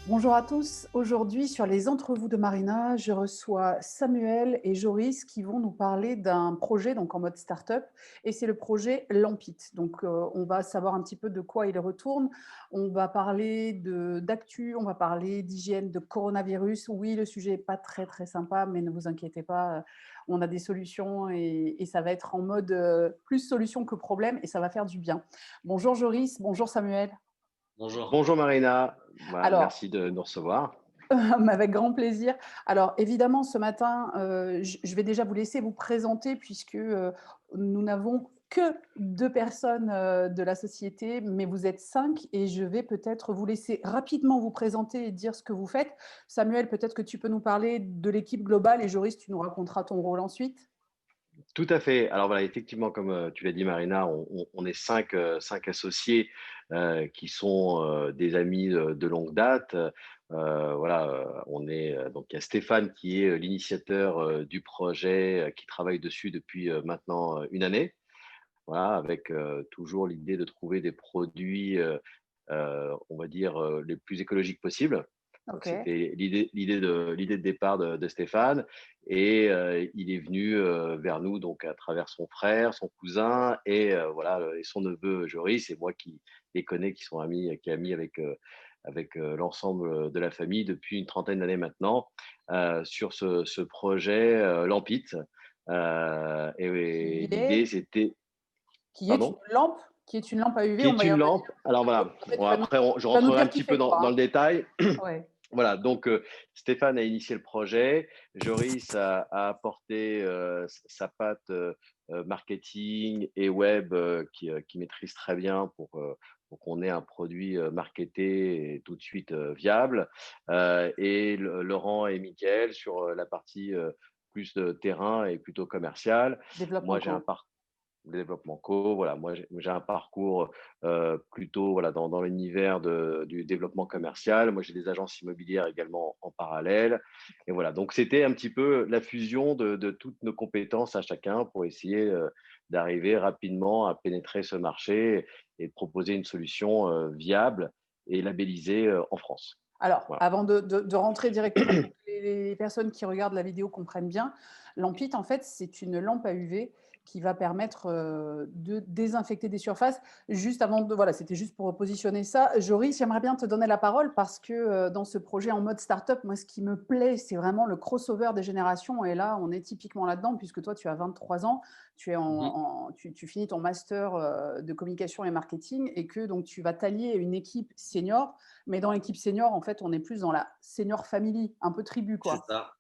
Bonjour à tous. Aujourd'hui, sur les entrevues de Marina, je reçois Samuel et Joris qui vont nous parler d'un projet donc en mode start-up et c'est le projet Lampit. Donc, on va savoir un petit peu de quoi il retourne. On va parler d'actu, on va parler d'hygiène, de coronavirus. Oui, le sujet n'est pas très, très sympa, mais ne vous inquiétez pas, on a des solutions et ça va être en mode plus solution que problème et ça va faire du bien. Bonjour Joris, bonjour Samuel. Bonjour. Bonjour Marina, voilà, Alors, merci de nous recevoir. Mais avec grand plaisir. Alors évidemment, ce matin, je vais déjà vous laisser vous présenter puisque, nous n'avons que 2 personnes, de la société, mais vous êtes 5 et je vais peut-être vous laisser rapidement vous présenter et dire ce que vous faites. Samuel, peut-être que tu peux nous parler de l'équipe globale et Joris, tu nous raconteras ton rôle ensuite? Tout à fait. Alors voilà, effectivement, comme tu l'as dit Marina, on est cinq associés qui sont des amis de longue date. Voilà, on est donc il y a Stéphane qui est l'initiateur du projet, qui travaille dessus depuis maintenant une année. Voilà, avec toujours l'idée de trouver des produits, on va dire, les plus écologiques possibles. Donc OK. c'était l'idée de départ de Stéphane et il est venu vers nous donc à travers son frère, son cousin et voilà et son neveu Joris et moi qui les connais, qui est ami avec l'ensemble de la famille depuis une trentaine d'années maintenant sur ce projet Lampit. Et Qui l'idée est c'était qui est une pardon? lampe qui est une lampe à UV, Qui on est va y une revenir. lampe. Alors voilà, Après bon, tu vas nous après je tu vas nous rentrerai un dire qui petit peu fait dans quoi, le détail. hein? Ouais. Voilà, donc Stéphane a initié le projet, Joris a apporté sa patte marketing et web qui maîtrise très bien pour qu'on ait un produit marketé et tout de suite viable. Et Laurent et Mickaël sur la partie plus de terrain et plutôt commercial. Développement Moi, j'ai un co. parcours développement co, voilà, moi j'ai un parcours plutôt voilà, dans l'univers du développement commercial. Moi, j'ai des agences immobilières également en parallèle. Et voilà, donc c'était un petit peu la fusion de toutes nos compétences à chacun pour essayer d'arriver rapidement à pénétrer ce marché et de proposer une solution viable et labellisée en France. Alors, Voilà. avant de rentrer directement pour que les personnes qui regardent la vidéo comprennent bien, Lampit, en fait, c'est une lampe à UV qui va permettre, de désinfecter des surfaces. Juste avant de voilà, c'était juste pour positionner ça. Joris, j'aimerais bien te donner la parole parce que, dans ce projet en mode start-up, moi, ce qui me plaît, c'est vraiment le crossover des générations et là, on est typiquement là-dedans puisque toi, tu as 23 ans, tu es Mhm. tu finis ton master, de communication et marketing et que donc tu vas t'allier à une équipe senior mais dans l'équipe senior, en fait, on est plus dans la senior family, un peu tribu, C'est quoi. ça.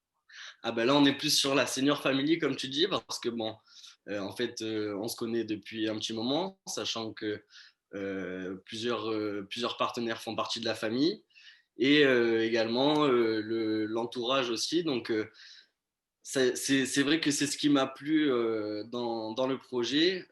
Ah ben là, on est plus sur la senior family, comme tu dis, parce que bon, en fait, on se connaît depuis un petit moment, sachant que plusieurs partenaires font partie de la famille et également l'entourage aussi. Donc, c'est vrai que c'est ce qui m'a plu dans le projet,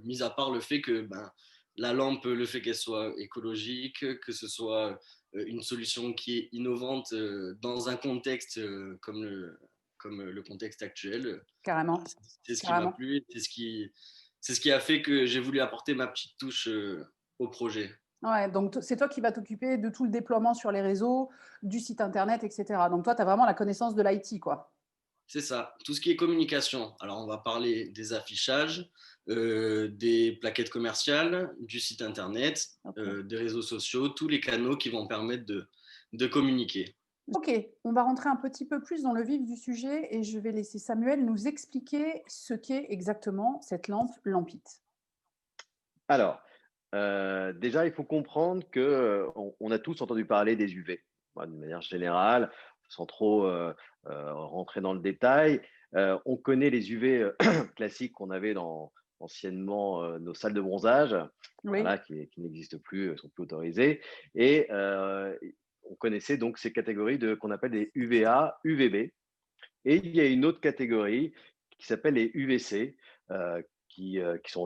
mis à part le fait que ben, la lampe, le fait qu'elle soit écologique, que ce soit une solution qui est innovante dans un contexte comme le contexte actuel. Voilà, Carrément, c'est ce qui m'a carrément. plu, c'est ce qui a fait que j'ai voulu apporter ma petite touche au projet. Ouais, donc c'est toi qui vas t'occuper de tout le déploiement sur les réseaux, du site internet, et cetera. Donc toi, tu as vraiment la connaissance de l'IT, quoi. C'est ça, tout ce qui est communication. Alors, on va parler des affichages, des plaquettes commerciales, du site internet, OK. des réseaux sociaux, tous les canaux qui vont permettre de communiquer. OK, on va rentrer un petit peu plus dans le vif du sujet et je vais laisser Samuel nous expliquer ce qu'est exactement cette lampe Lampit. Alors, déjà, il faut comprendre que, on a tous entendu parler des UV, voilà, d'une manière générale, sans trop, rentrer dans le détail. On connaît les UV, classiques qu'on avait dans anciennement, nos salles de bronzage, Oui, voilà, qui n'existent plus, sont plus autorisées et on connaissait donc ces catégories de qu'on appelle les UVA, UVB et il y a une autre catégorie qui s'appelle les UVC, qui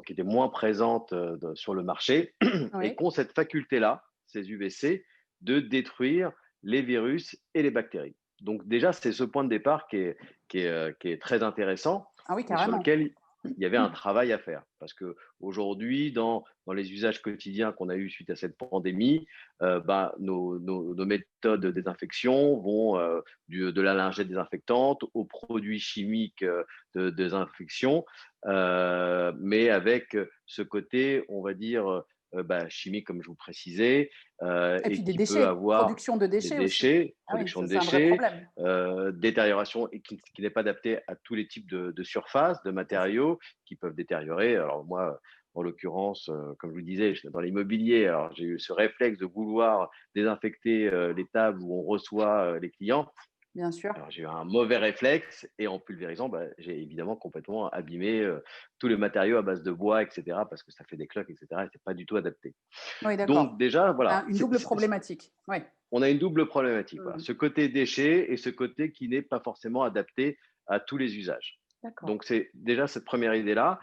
étaient moins présentes sur le marché et oui. qui ont cette faculté-là, ces UVC, de détruire les virus et les bactéries. Donc déjà, c'est ce point de départ qui est très intéressant Ah oui, et sur carrément. lequel il y avait un travail à faire. Parce qu'aujourd'hui, dans les usages quotidiens qu'on a eus suite à cette pandémie, nos méthodes de désinfection vont de la lingette désinfectante aux produits chimiques de désinfection, mais avec ce côté, on va dire, chimique, comme je vous précisais, Et puis et des qui peut déchets, avoir production de des déchets aussi. déchets, Ah oui, production ça de c'est un vrai déchets, problème. détérioration et qui n'est pas adapté à tous les types de surfaces, de Tout à fait. matériaux qui peuvent détériorer. Alors moi, en l'occurrence, comme je vous disais, je suis dans l'immobilier, alors j'ai eu ce réflexe de vouloir désinfecter les tables où on reçoit les clients. Bien sûr. Alors j'ai eu un mauvais réflexe et en pulvérisant, j'ai évidemment complètement abîmé tous les matériaux à base de bois, etc. parce que ça fait des cloques, etc. et c'est pas du tout adapté. Oui, Donc d'accord. déjà, On voilà, a une double problématique. Oui. on a une double problématique. Voilà. Mmh. Ce côté déchet et ce côté qui n'est pas forcément adapté à tous les usages. D'accord. Donc, c'est déjà cette première idée-là.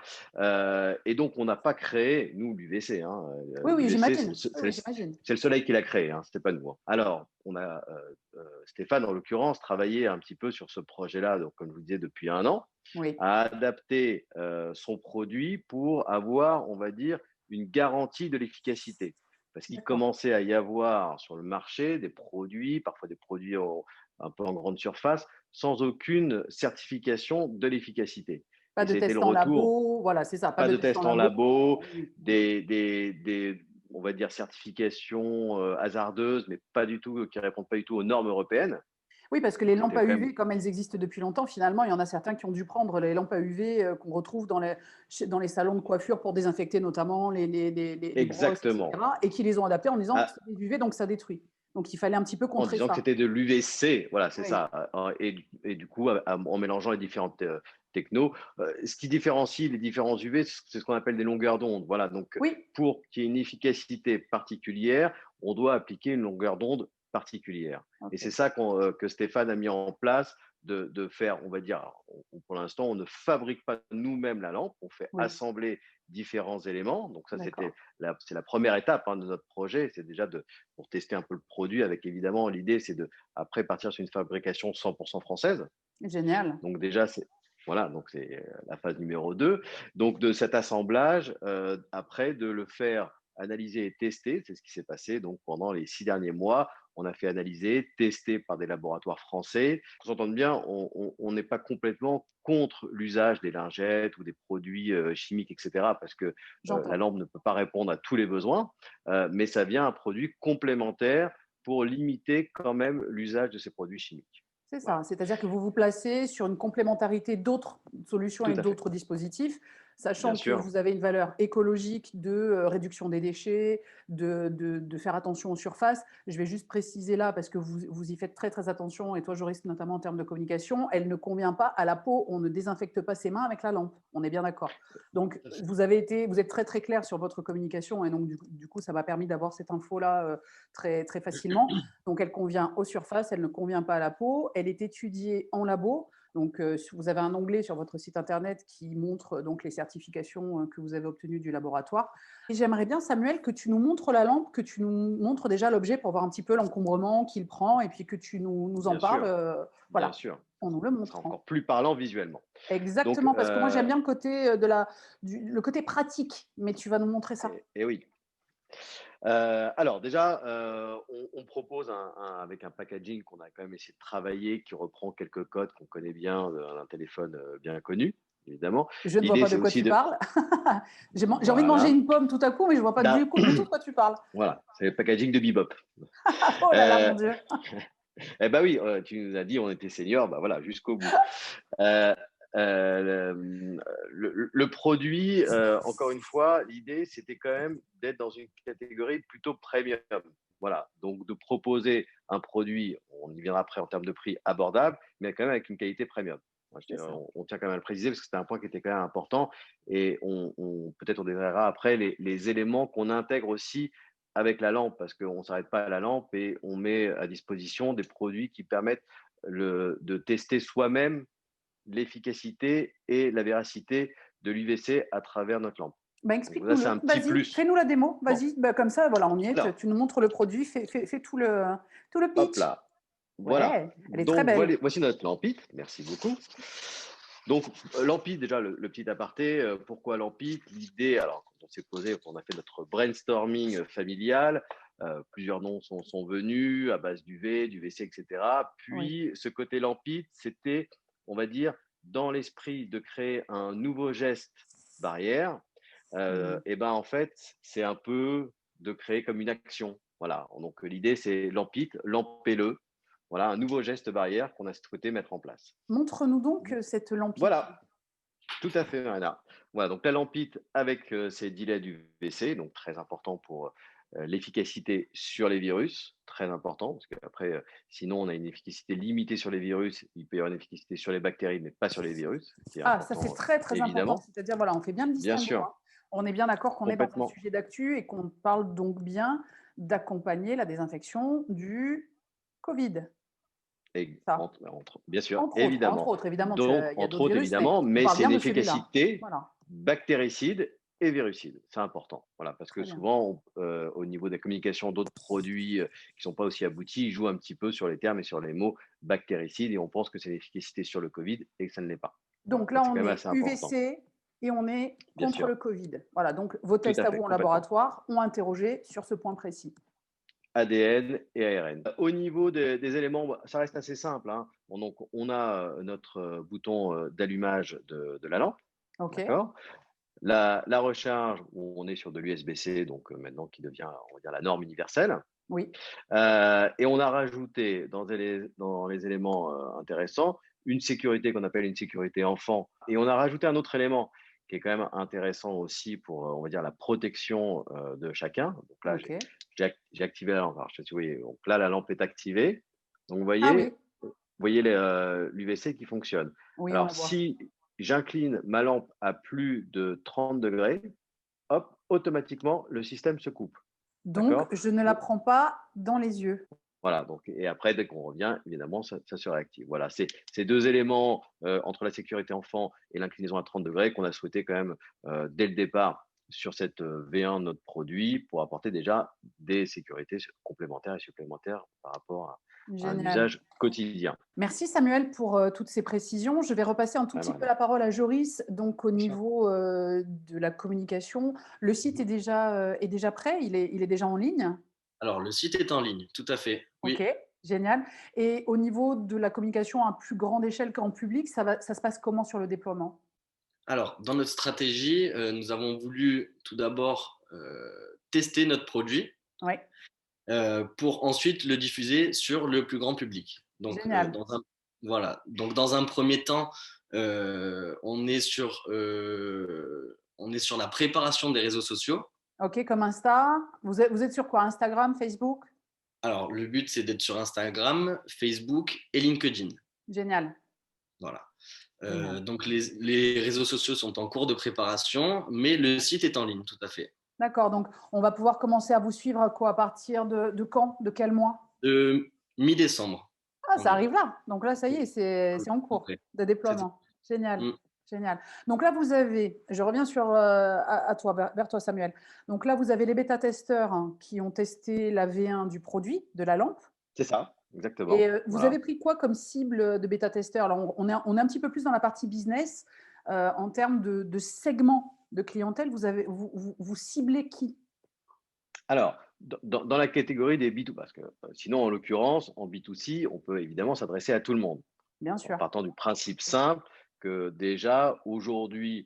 Et donc, on n'a pas créé, nous, l'UVC. Hein. Oui, oui, L'UVC, j'imagine. Oui, oui, j'imagine. c'est le soleil qui l'a créé, hein, ce n'est pas nous. Hein. Alors, on a Stéphane, en l'occurrence, travaillé un petit peu sur ce projet-là, donc, comme je vous disais, depuis 1 an, Oui. à adapter son produit pour avoir, on va dire, une garantie de l'efficacité. Parce qu'il D'accord. commençait à y avoir sur le marché des produits, parfois des produits un peu en grande surface, sans aucune certification de l'efficacité. Pas Et de c'était le test en retour, labo, voilà, c'est ça, pas pas de de test en test en labo. labo, Oui, on va dire, certifications hasardeuses, mais pas du tout, qui ne répondent pas du tout aux normes européennes. oui, parce que les Donc, lampes c'était à quand même UV, comme elles existent depuis longtemps, finalement, il y en a certains qui ont dû prendre les lampes à UV qu'on retrouve dans les salons de coiffure pour désinfecter notamment les brosses, exactement. etc. Et qui les ont adaptés en disant À, c'est des UV, donc ça détruit. Donc il fallait un petit peu en contrer disant que ça. c'était de l'UVC. Voilà, c'est Oui, ça. Et du coup, en mélangeant les différentes technos, ce qui différencie les différents UV, c'est ce qu'on appelle des longueurs d'onde. Voilà, donc oui, pour qu'il y ait une efficacité particulière, on doit appliquer une longueur d'onde particulière. Et ok. c'est ça que Stéphane a mis en place de faire, on va dire, pour l'instant, on ne fabrique pas nous-mêmes la lampe, on fait Oui, assembler différents éléments. Donc ça, d'accord. c'est la première étape de notre projet, c'est déjà pour tester un peu le produit, avec évidemment l'idée, c'est de après partir sur une fabrication 100% française. Génial. Donc déjà, voilà, donc c'est la phase numéro 2. Donc de cet assemblage, après de le faire analyser et tester, c'est ce qui s'est passé donc pendant les 6 derniers mois. On a fait analyser, tester par des laboratoires français. Qu'on s'entende bien, on n'est pas complètement contre l'usage des lingettes ou des produits chimiques, etc., parce que la J'entends. lampe ne peut pas répondre à tous les besoins, mais ça vient un produit complémentaire pour limiter quand même l'usage de ces produits chimiques. C'est Voilà, ça, c'est-à-dire que vous vous placez sur une complémentarité d'autres solutions tout et à fait. d'autres dispositifs, Bien sachant que sûr. vous avez une valeur écologique de réduction des déchets, de faire attention aux surfaces. Je vais juste préciser là, parce que vous y faites très très attention, et toi Joris notamment en termes de communication, elle ne convient pas à la peau, on ne désinfecte pas ses mains avec la lampe, on est bien d'accord. Donc Tout à fait. vous êtes très très clair sur votre communication, et donc du coup ça m'a permis d'avoir cette info-là très, très facilement. Donc, elle convient aux surfaces, elle ne convient pas à la peau. Elle est étudiée en labo. Donc, vous avez un onglet sur votre site internet qui montre donc les certifications que vous avez obtenues du laboratoire. Et j'aimerais bien, Samuel, que tu nous montres la lampe, que tu nous montres déjà l'objet pour voir un petit peu l'encombrement qu'il prend et puis que tu nous en Bien parles. sûr, bien Voilà, sûr. en nous le Ça sera montrant. encore plus parlant visuellement. Donc, Exactement, parce que moi j'aime bien le côté, le côté pratique, mais tu vas nous montrer ça. et oui. Alors déjà, on propose avec un packaging qu'on a quand même essayé de travailler, qui reprend quelques codes qu'on connaît bien d'un téléphone bien connu, évidemment. Je ne vois L'idée, pas de c'est quoi aussi tu de… parles. J'ai envie de manger Voilà. une pomme tout à coup, mais je ne vois pas du tout de quoi tu parles. Voilà, c'est le packaging de Bebop. Oh là là, mon Euh, Dieu. eh ben oui, tu nous as dit on était senior, bah voilà, jusqu'au bout. Euh, le produit, encore une fois, l'idée, c'était quand même d'être dans une catégorie plutôt premium. Voilà, donc de proposer un produit, on y viendra après en termes de prix, abordable, mais quand même avec une qualité premium. Moi, C'est ça. on tient quand même à le préciser parce que c'était un point qui était quand même important et peut-être on détaillera après les éléments qu'on intègre aussi avec la lampe parce qu'on ne s'arrête pas à la lampe et on met à disposition des produits qui permettent de tester soi-même l'efficacité et la véracité de l'UVC à travers notre lampe. Bah, Donc là, c'est explique-nous-le. un petit Vas-y, plus. fais-nous la démo. Bon, Vas-y, bah, comme ça, voilà, on y est. alors, Tu nous montres le produit, fais tout le hop pitch. là. Voilà. Ouais, elle est très Donc, belle. voici notre lampite. Merci beaucoup. Donc, l'AMPIT, déjà, le petit aparté, pourquoi l'AMPIT? L'idée, alors, quand on s'est posé, on a fait notre brainstorming familial, plusieurs noms sont venus à base du V, du VC, etc. Oui. Puis, ce côté LAMPIT, c'était, on va dire, dans l'esprit de créer un nouveau geste barrière. Et ben, en fait, c'est un peu de créer comme une action. Voilà. Donc, l'idée, c'est LAMPIT, lampez-le. Voilà, un nouveau geste barrière qu'on a souhaité mettre en place. Montre-nous donc cette lampite. Voilà, tout à fait, Marina. Voilà, donc la lampite avec ces délais d'UVC, donc très important pour l'efficacité sur les virus, très important, parce qu'après, sinon, on a une efficacité limitée sur les virus, il peut y avoir une efficacité sur les bactéries, mais pas sur les virus, ce qui est Ah, ça c'est important, très très important. évidemment. C'est-à-dire, voilà, on fait bien le Bien distinguo, sûr, hein. On est bien d'accord qu'on est dans un complètement. sujet d'actu et qu'on parle donc bien d'accompagner la désinfection du Covid. Ça, Bien sûr, entre évidemment. autres, évidemment, Donc, il y a entre d'autres autres, virus, mais évidemment, on mais parle c'est bien de celui-là. l'efficacité Voilà, bactéricide et virucide. C'est important. Voilà, parce que très bien. souvent, au niveau des communications d'autres produits qui ne sont pas aussi aboutis, ils jouent un petit peu sur les termes et sur les mots bactéricide et on pense que c'est l'efficacité sur le Covid et que ça ne l'est pas. Voilà, Donc donc là, c'est on quand même est assez important. UVC et on est Bien contre sûr, le Covid. Voilà, donc vos tout tests à à fait, vous en complètement. laboratoire ont interrogé sur ce point précis. ADN et ARN. Au niveau des éléments, ça reste assez simple, hein. Bon, donc, on a notre bouton d'allumage de la lampe, OK. d'accord. La recharge, où on est sur de l'USB-C, donc maintenant qui devient, on va dire, la norme universelle. Oui. Et on a rajouté dans les éléments intéressants une sécurité qu'on appelle une sécurité enfant. Et on a rajouté un autre élément qui est quand même intéressant aussi pour, on va dire, la protection de chacun. Donc là, OK. j'ai activé la lampe. Alors, je sais pas si vous voyez, donc là, la lampe est activée. Donc, Ah oui, vous voyez l'UVC qui fonctionne. oui, on Alors, la voit. si j'incline ma lampe à plus de 30 degrés, hop, automatiquement, le système se coupe. Donc, D'accord. je ne la prends pas dans les yeux. Voilà, donc, et après, dès qu'on revient, évidemment, ça se réactive. Voilà, c'est ces deux éléments entre la sécurité enfant et l'inclinaison à 30 degrés qu'on a souhaité quand même, dès le départ, sur cette V1 de notre produit, pour apporter déjà des sécurités complémentaires et supplémentaires par rapport à un Génial. usage quotidien. Merci Samuel pour toutes ces précisions. Je vais repasser un tout Ouais, petit peu Marina. la parole à Joris. Donc, au Bien sûr. niveau de la communication, le site est déjà prêt, il est déjà en ligne. Alors, le site est en ligne, tout à fait. OK, Oui. génial. Et au niveau de la communication à plus grande échelle qu'en public, ça se passe comment sur le déploiement? Alors, dans notre stratégie, nous avons voulu tout d'abord tester notre produit Oui, pour ensuite le diffuser sur le plus grand public. Donc, génial. voilà. Donc, dans un premier temps, on est sur la préparation des réseaux sociaux. OK, comme Insta. Vous êtes sur quoi? Instagram, Facebook? Alors, le but, c'est d'être sur Instagram, Facebook et LinkedIn. Génial, Voilà. génial. Donc, les réseaux sociaux sont en cours de préparation, mais le site est en ligne, tout à fait. D'accord, donc on va pouvoir commencer à vous suivre à quoi? À partir de quand? De quel mois? De mi-décembre Ah, ça environ. arrive là. Donc là, ça y est, c'est en Tout cours près. de C'est tout. déploiement. Génial, Mm. génial. Donc là, vous avez, je reviens à toi, vers toi, Samuel. Donc là, vous avez les bêta-testeurs hein, qui ont testé la V1 du produit, de la lampe. C'est ça, Et exactement. vous avez Voilà. pris quoi comme cible de bêta-testeurs? Alors, on est un petit peu plus dans la partie business. En termes de segment de clientèle, vous ciblez qui? Alors, dans la catégorie des B2, parce que sinon, en l'occurrence, en B2C, on peut évidemment s'adresser à tout le monde. Bien En sûr, partant du principe simple que déjà, aujourd'hui,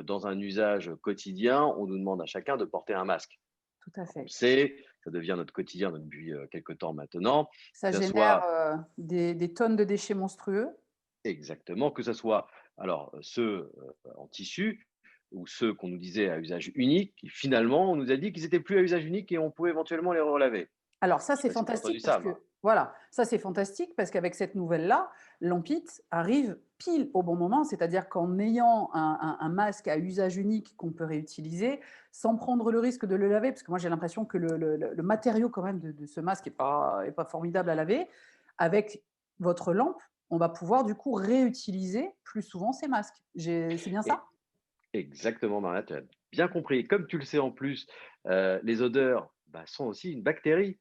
dans un usage quotidien, on nous demande à chacun de porter un masque. tout à On le fait. sait, ça devient notre quotidien depuis quelques temps maintenant, Ça que ce génère soit des tonnes de déchets monstrueux. exactement, que ce soit alors ceux en tissu ou ceux qu'on nous disait à usage unique, qui finalement, on nous a dit qu'ils n'étaient plus à usage unique et on pouvait éventuellement les relaver. Alors ça, Je ne sais c'est pas si vous avez entendu fantastique parce ça, moi. que voilà, ça c'est fantastique parce qu'avec cette nouvelle-là, l'Ampit arrive pile au bon moment, c'est-à-dire qu'en ayant un masque à usage unique qu'on peut réutiliser, sans prendre le risque de le laver, parce que moi j'ai l'impression que le matériau quand même de ce masque est pas formidable à laver, avec votre lampe, on va pouvoir du coup réutiliser plus souvent ces masques. C'est bien ça? Et exactement, Maria, tu as bien compris. Comme tu le sais en plus, les odeurs bah, sont aussi une bactérie.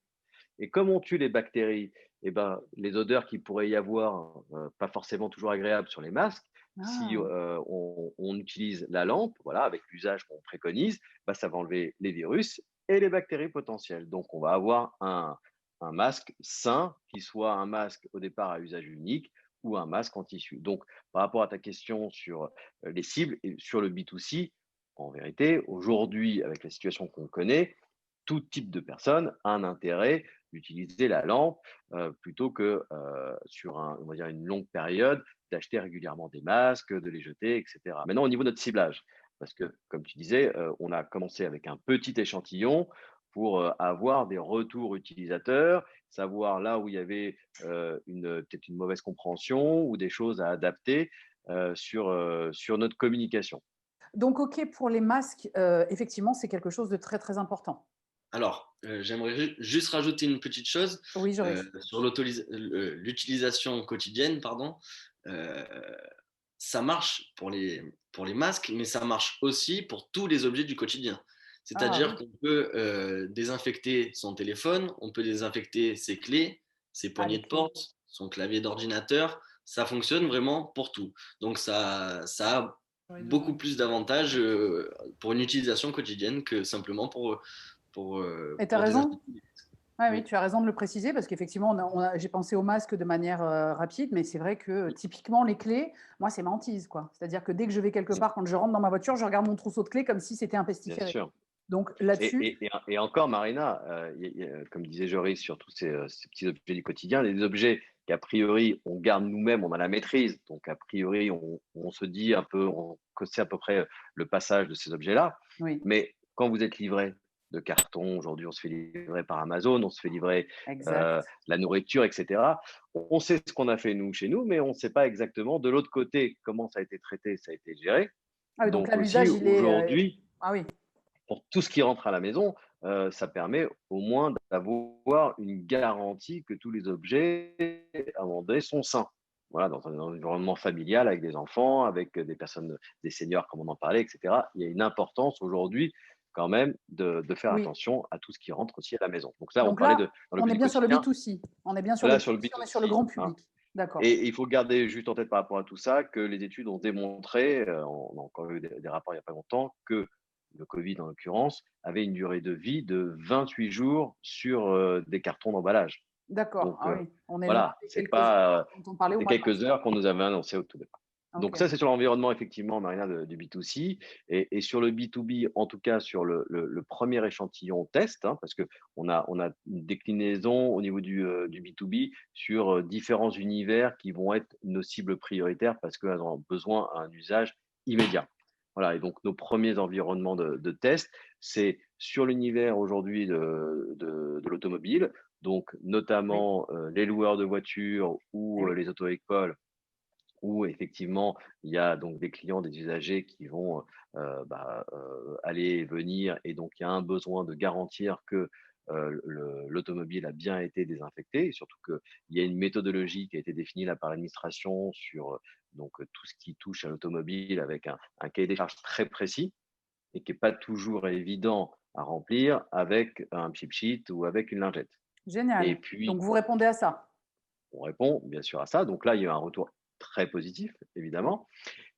Et comme on tue les bactéries, eh ben, les odeurs qui pourraient y avoir, pas forcément toujours agréables sur les masques, si Ah, on utilise la lampe, voilà, avec l'usage qu'on préconise, bah, ça va enlever les virus et les bactéries potentielles. Donc, on va avoir un masque sain qui soit un masque au départ à usage unique ou un masque en tissu. Donc, par rapport à ta question sur les cibles et sur le B2C, en vérité, aujourd'hui, avec la situation qu'on connaît, tout type de personne a un intérêt d'utiliser la lampe plutôt que sur on va dire une longue période, d'acheter régulièrement des masques, de les jeter, etc. Maintenant, au niveau de notre ciblage, parce que, comme tu disais, on a commencé avec un petit échantillon pour avoir des retours utilisateurs, savoir là où il y avait peut-être une mauvaise compréhension ou des choses à adapter sur notre communication. donc OK, pour les masques, effectivement, c'est quelque chose de très, très important. Alors, j'aimerais juste rajouter une petite chose Oui, Joris. sur l'utilisation quotidienne, pardon. Euh, Ça marche pour les masques, mais ça marche aussi pour tous les objets du quotidien. Ah C'est-à-dire oui, qu'on peut désinfecter son téléphone, on peut désinfecter ses clés, ses ah poignées les de clés. porte, son clavier d'ordinateur. Ça fonctionne vraiment pour tout. Donc ça a beaucoup plus d'avantages pour une utilisation quotidienne que simplement Et tu as pour raison. désinfecter. Ouais, oui, Oui, tu as raison de le préciser parce qu'effectivement, j'ai pensé aux masques de manière rapide, mais c'est vrai que typiquement, les clés, moi, c'est ma hantise, quoi. C'est-à-dire que dès que je vais quelque part, quand je rentre dans ma voiture, je regarde mon trousseau de clés comme si c'était un bien pestiféré. sûr. Donc Et, là-dessus, et, et, et encore, Marina, comme disait Joris, sur tous ces petits objets du quotidien, des objets qu'a priori, on garde nous-mêmes, on a la maîtrise. Donc, a priori, on se dit un peu, que c'est à peu près le passage de ces objets-là. oui, Mais quand vous êtes livré de carton, aujourd'hui, on se fait livrer par Amazon, on se fait livrer exact. la nourriture, etc. On sait ce qu'on a fait, nous, chez nous, mais on ne sait pas exactement de l'autre côté comment ça a été traité, ça a été géré. Ah oui, donc là, Donc aussi, l'usage, il est. aujourd'hui, Ah oui, pour tout ce qui rentre à la maison, ça permet au moins d'avoir une garantie que tous les objets à un moment donné sont sains. Voilà, dans un environnement familial avec des enfants, avec des personnes, des seniors, comme on en parlait, etc. Il y a une importance aujourd'hui quand même de faire oui. attention à tout ce qui rentre aussi à la maison. Donc là, on Donc parlait là, de dans on l'objet est du bien sur le quotidien. B2C. On est bien sur le Là, sur le B2C, on est sur le B2C, grand hein. public. D'accord. Et il faut garder juste en tête par rapport à tout ça que les études ont démontré, on a encore eu des rapports il n'y a pas longtemps, que le Covid en l'occurrence avait une durée de vie de 28 jours sur des cartons d'emballage. D'accord. Donc Ah oui, on est loin voilà, des c'est quelques heures pas dont on parlait au des mois de quelques mars. heures qu'on nous avait annoncé au tout départ. Donc Ok. ça, c'est sur l'environnement, effectivement, Marina, du B2C. Et sur le B2B, en tout cas sur le premier échantillon test, hein, parce qu'on a une déclinaison au niveau du B2B sur différents univers qui vont être nos cibles prioritaires parce qu'elles ont besoin d'un usage immédiat. Voilà, et donc nos premiers environnements de test, c'est sur l'univers aujourd'hui de l'automobile, donc Oui. notamment les loueurs de voitures Eh ou oui. les auto-écoles où effectivement, il y a donc des clients, des usagers qui vont aller et venir et donc il y a un besoin de garantir que l'automobile a bien été désinfectée et surtout qu'il y a une méthodologie qui a été définie là par l'administration sur donc tout ce qui touche à l'automobile avec un cahier des charges très précis et qui n'est pas toujours évident à remplir avec un chip sheet ou avec une lingette. Et Génial. puis, Donc vous répondez à ça. on répond bien sûr à ça. Donc là, il y a un retour très positif, Oui. évidemment.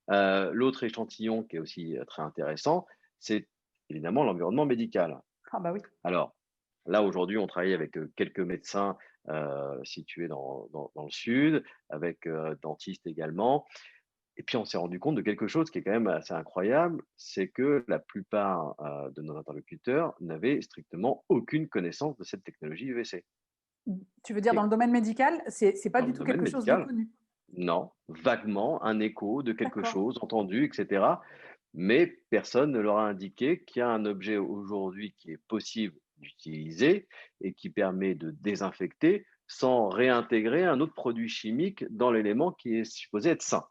L'autre échantillon qui est aussi très intéressant, c'est évidemment l'environnement médical. Ah bah oui. Alors, là, aujourd'hui, on travaille avec quelques médecins situés dans le sud, avec dentistes également. Et puis, on s'est rendu compte de quelque chose qui est quand même assez incroyable, c'est que la plupart de nos interlocuteurs n'avaient strictement aucune connaissance de cette technologie UVC. Tu veux dire dans Et le domaine médical, c'est pas dans du le tout domaine quelque chose de médical, connu. non, vaguement, un écho de quelque D'accord. chose entendu, etc. Mais personne ne leur a indiqué qu'il y a un objet aujourd'hui qui est possible d'utiliser et qui permet de désinfecter sans réintégrer un autre produit chimique dans l'élément qui est supposé être sain.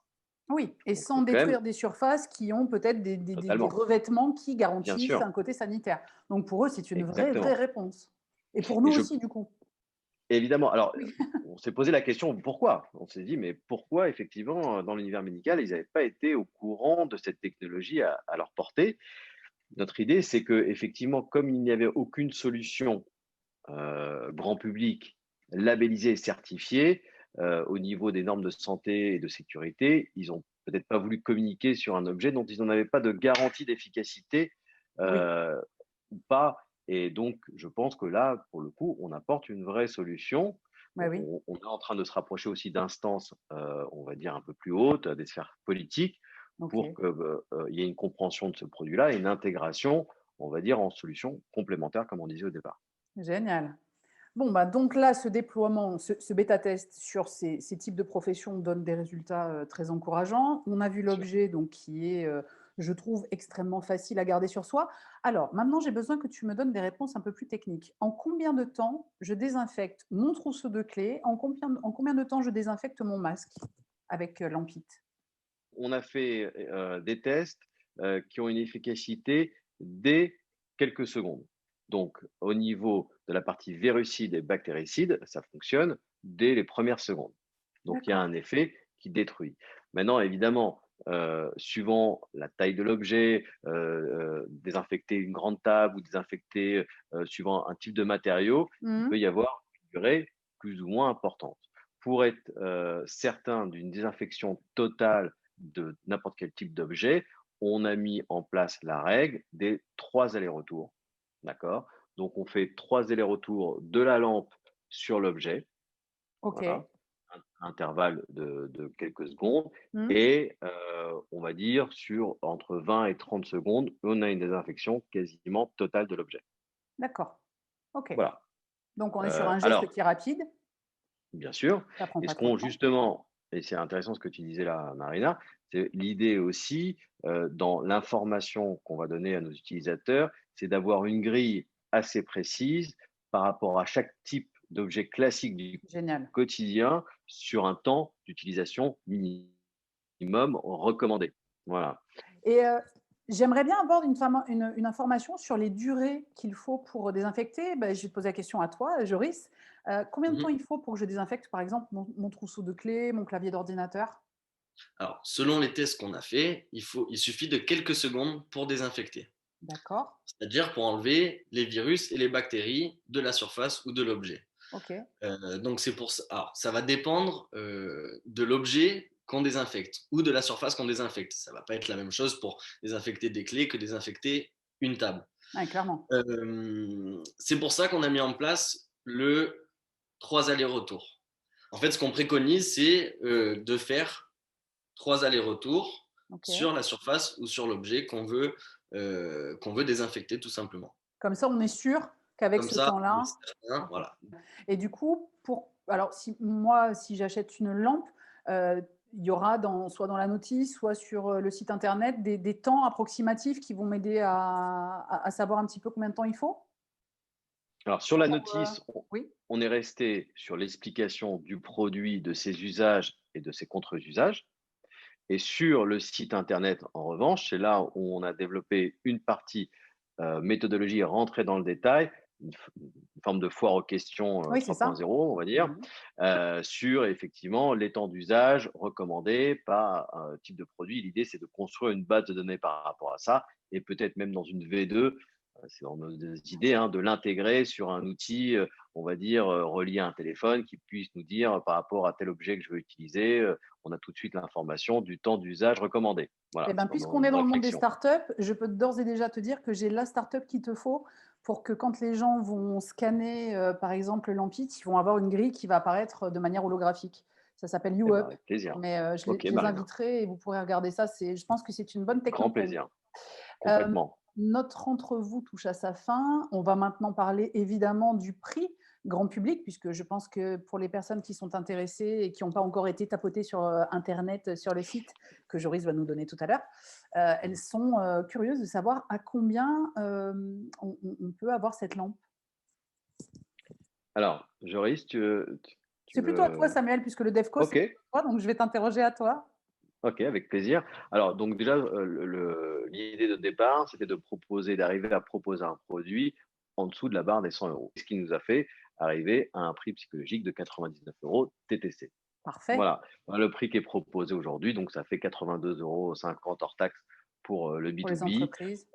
Oui, et Donc sans c'est quand même détruire des surfaces qui ont peut-être des totalement, revêtements qui bien garantissent sûr, un côté sanitaire. Donc pour eux, c'est une vraie exactement. réponse. Et pour nous Et je aussi, du coup. Évidemment. Alors, Oui. on s'est posé la question pourquoi? On s'est dit, mais pourquoi effectivement, dans l'univers médical, ils n'avaient pas été au courant de cette technologie à leur portée? Notre idée, c'est que effectivement, comme il n'y avait aucune solution grand public labellisée et certifiée au niveau des normes de santé et de sécurité, ils ont peut-être pas voulu communiquer sur un objet dont ils n'avaient pas de garantie d'efficacité Oui, ou pas. Et donc, je pense que là, pour le coup, on apporte une vraie solution. bah Donc, oui, on est en train de se rapprocher aussi d'instances, on va dire, un peu plus hautes, des sphères politiques, pour OK, qu'il y ait une compréhension de ce produit-là et une intégration, on va dire, en solution complémentaire, comme on disait au départ. génial. Bon, bah, donc là, ce déploiement, ce bêta-test sur ces types de professions donne des résultats, très encourageants. On a vu Bien sûr. l'objet donc qui est, je trouve extrêmement facile à garder sur soi. Alors maintenant, j'ai besoin que tu me donnes des réponses un peu plus techniques. En combien de temps je désinfecte mon trousseau de clés? En combien de temps je désinfecte mon masque avec, Lampit? On a fait des tests qui ont une efficacité dès quelques secondes. Donc, au niveau de la partie virucide et bactéricide, ça fonctionne dès les premières secondes. Donc, il y a D'accord. un effet qui détruit. Maintenant, évidemment, suivant la taille de l'objet, désinfecter une grande table ou désinfecter suivant un type de matériau, il Mmh. peut y avoir une durée plus ou moins importante. Pour être certain d'une désinfection totale de n'importe quel type d'objet, on a mis en place la règle des 3 allers-retours. D'accord? Donc on fait 3 allers-retours de la lampe sur l'objet, OK. voilà, intervalle de quelques secondes Mmh. et on va dire sur entre 20 et 30 secondes, on a une désinfection quasiment totale de l'objet. D'accord. OK. Voilà. Donc on est sur un geste Alors qui est rapide, bien sûr. ça prend Et pas ce trop de qu'on temps. justement et c'est intéressant ce que tu disais là, Marina, c'est l'idée aussi, dans l'information qu'on va donner à nos utilisateurs, c'est d'avoir une grille assez précise par rapport à chaque type d'objet classique du Génial. quotidien sur un temps d'utilisation minimum recommandé. Voilà. Et j'aimerais bien avoir une information sur les durées qu'il faut pour désinfecter. Bah, je vais te poser la question à toi, Joris. Combien de temps Mhm. il faut pour que je désinfecte, par exemple, mon trousseau de clés, mon clavier d'ordinateur? Alors, selon les tests qu'on a fait, il suffit de quelques secondes pour désinfecter. D'accord. C'est-à-dire pour enlever les virus et les bactéries de la surface ou de l'objet. OK. Donc c'est pour ça. Alors, ça va dépendre de l'objet qu'on désinfecte ou de la surface qu'on désinfecte. Ça va pas être la même chose pour désinfecter des clés que désinfecter une table. Ouais, clairement. C'est pour ça qu'on a mis en place le 3 allers-retours. En fait, ce qu'on préconise, c'est de faire 3 allers-retours OK. sur la surface ou sur l'objet qu'on veut désinfecter tout simplement. Comme ça, on est sûr qu'avec Comme ce ça, on est temps-là. certain, OK. voilà. Et du coup, alors si j'achète une lampe, il y aura soit dans la notice, soit sur, le site internet des temps approximatifs qui vont m'aider à savoir un petit peu combien de temps il faut? Alors sur la Pour, notice, oui? on est resté sur l'explication du produit, de ses usages et de ses contre-usages. Et sur le site internet, en revanche, c'est là où on a développé une partie méthodologie et rentrée dans le détail, une forme de foire aux questions Oui, c'est ça. 3.0, on va dire, Mmh. sur effectivement les temps d'usage recommandés par un type de produit. L'idée, c'est de construire une base de données par rapport à ça et peut-être même dans une V2, c'est dans nos idées, hein, de l'intégrer sur un outil, on va dire, relié à un téléphone qui puisse nous dire par rapport à tel objet que je veux utiliser, on a tout de suite l'information du temps d'usage recommandé. Eh Voilà, ben, c'est dans puisqu'on nos est dans le monde des réflexions. startups, je peux d'ores et déjà te dire que j'ai la startup qu'il te faut pour que quand les gens vont scanner, par exemple, Lampit, ils vont avoir une grille qui va apparaître de manière holographique. Ça s'appelle Eh ben, YouUp, avec plaisir. mais Ok, je les Marina, inviterai et vous pourrez regarder ça. Je pense que c'est une bonne grand technique à vous. plaisir, Hem, complètement. Notre entrevue touche à sa fin. On va maintenant parler évidemment du prix grand public, puisque je pense que pour les personnes qui sont intéressées et qui n'ont pas encore été tapotées sur, internet, sur le site que Joris va nous donner tout à l'heure, elles sont, curieuses de savoir à combien, on peut avoir cette lampe. Alors, Joris, tu C'est plutôt à toi veux... Samuel, puisque le DevCo c'est Ok, toi, donc je vais t'interroger à toi. ok, avec plaisir. Alors, donc déjà, l'idée de départ, c'était de proposer, d'arriver à proposer un produit en dessous de la barre des 100 euros. Ce qui nous a fait arriver à un prix psychologique de 99 euros TTC. Parfait. Voilà, le prix qui est proposé aujourd'hui, donc ça fait 82,50 € hors taxe pour le Pour les B2B, entreprises.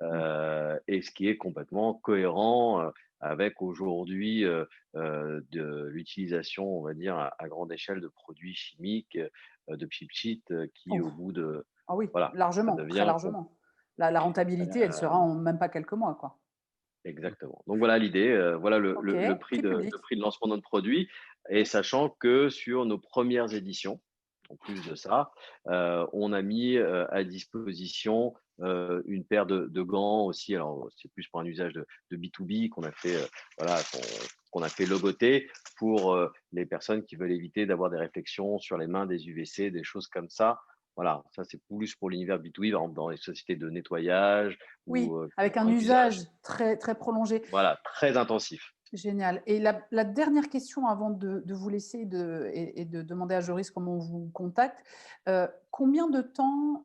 et ce qui est complètement cohérent avec aujourd'hui de l'utilisation, on va dire, à grande échelle de produits chimiques, de peptides, qui Ouf. au bout de, Ah oui, voilà, ça largement, très devient largement. La rentabilité, elle sera en même pas quelques mois, quoi. exactement. Donc voilà l'idée, voilà OK, prix le public. prix de lancement de notre produit, et sachant que sur nos premières éditions, en plus de ça, on a mis, à disposition, une paire de gants aussi. Alors, c'est plus pour un usage de B2B qu'on a fait, voilà, qu'on a fait logoter pour, les personnes qui veulent éviter d'avoir des réflexions sur les mains, des UVC, des choses comme ça. Voilà, ça c'est plus pour l'univers B2B, par exemple dans les sociétés de nettoyage ou, Oui, qui avec ont un un usage, usage très, très prolongé. voilà, très intensif. Génial. Et la dernière question avant de vous laisser et de demander à Joris comment on vous contacte, en combien de temps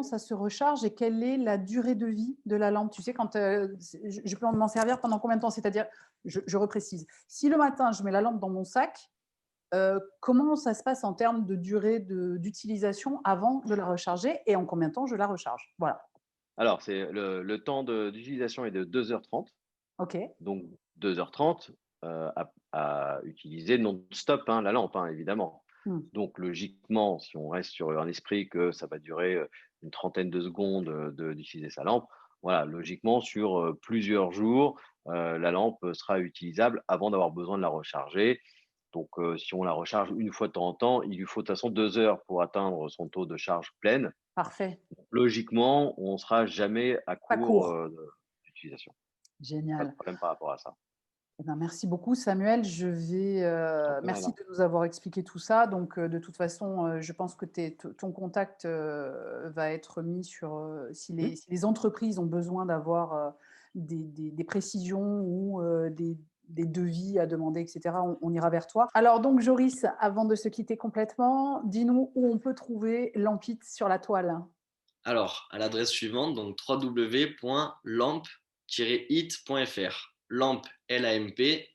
ça se recharge et quelle est la durée de vie de la lampe? Tu sais, quand je peux m'en servir pendant combien de temps? C'est-à-dire, je reprécise, si le matin je mets la lampe dans mon sac, comment ça se passe en termes de durée d'utilisation avant de la recharger et en combien de temps je la recharge? Voilà. Alors, c'est le temps d'utilisation est de 2h30. OK. Donc 2h30 à utiliser non-stop, hein, la lampe, hein, évidemment. Hmm. Donc logiquement, si on reste sur un esprit que ça va durer une trentaine de secondes d'utiliser sa lampe, voilà, logiquement, sur plusieurs jours, la lampe sera utilisable avant d'avoir besoin de la recharger. Donc, si on la recharge une fois de temps en temps, il lui faut de toute façon 2 heures pour atteindre son taux de charge pleine. Parfait. Logiquement, on ne sera jamais à Pas court court. d'utilisation. Pas de Génial. problème par rapport à ça. Eh ben, merci beaucoup Samuel. T'en prie, Merci Marina. de nous avoir expliqué tout ça. Donc, de toute façon, je pense que ton contact va être mis sur Mmh. si les entreprises ont besoin d'avoir des précisions ou des devis à demander, etc. On ira vers toi. Alors donc, Joris, avant de se quitter complètement, dis-nous où on peut trouver Lampit sur la toile. Alors, à l'adresse suivante, donc www.lamp-it.fr. Lamp, L-A-M-P-it.fr.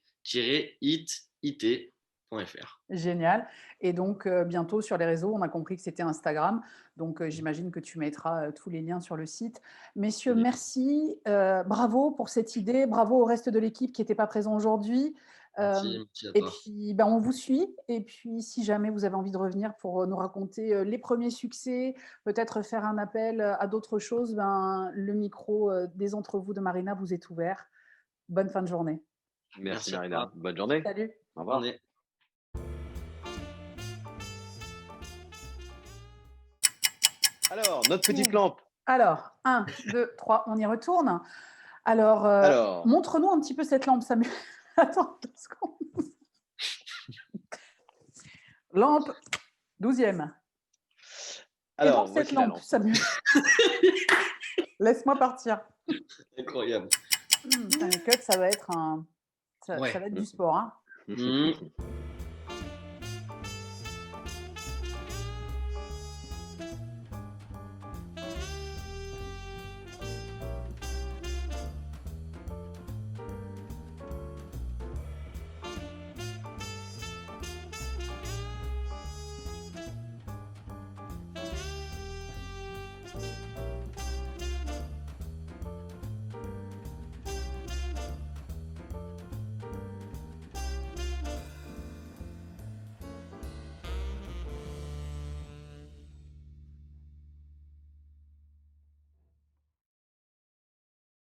Génial. Et donc, bientôt sur les réseaux, on a compris que c'était Instagram. Donc, j'imagine que tu mettras tous les liens sur le site. Messieurs, Bien évidemment. merci. Bravo pour cette idée. Bravo au reste de l'équipe qui n'était pas présent aujourd'hui. Merci, merci à Et toi. puis, ben, on vous suit. Et puis, si jamais vous avez envie de revenir pour nous raconter les premiers succès, peut-être faire un appel à d'autres choses, ben, le micro des Entre vous de Marina vous est ouvert. Bonne fin de journée. Merci Merci à Marina. toi. Bonne journée. Salut. Au Bonne revoir. journée. Alors, notre petite lampe. Alors, 1, 2, 3, on y retourne. Alors, Alors, montre-nous un petit peu cette lampe, Samuel. Attends 2 secondes. Lampe, 12e. Et donc, cette voici la lampe, lampe. Samuel. Laisse-moi partir. Incroyable. Putain, les cuts, ça va être Ouais. ça va être du sport, hein. Mmh.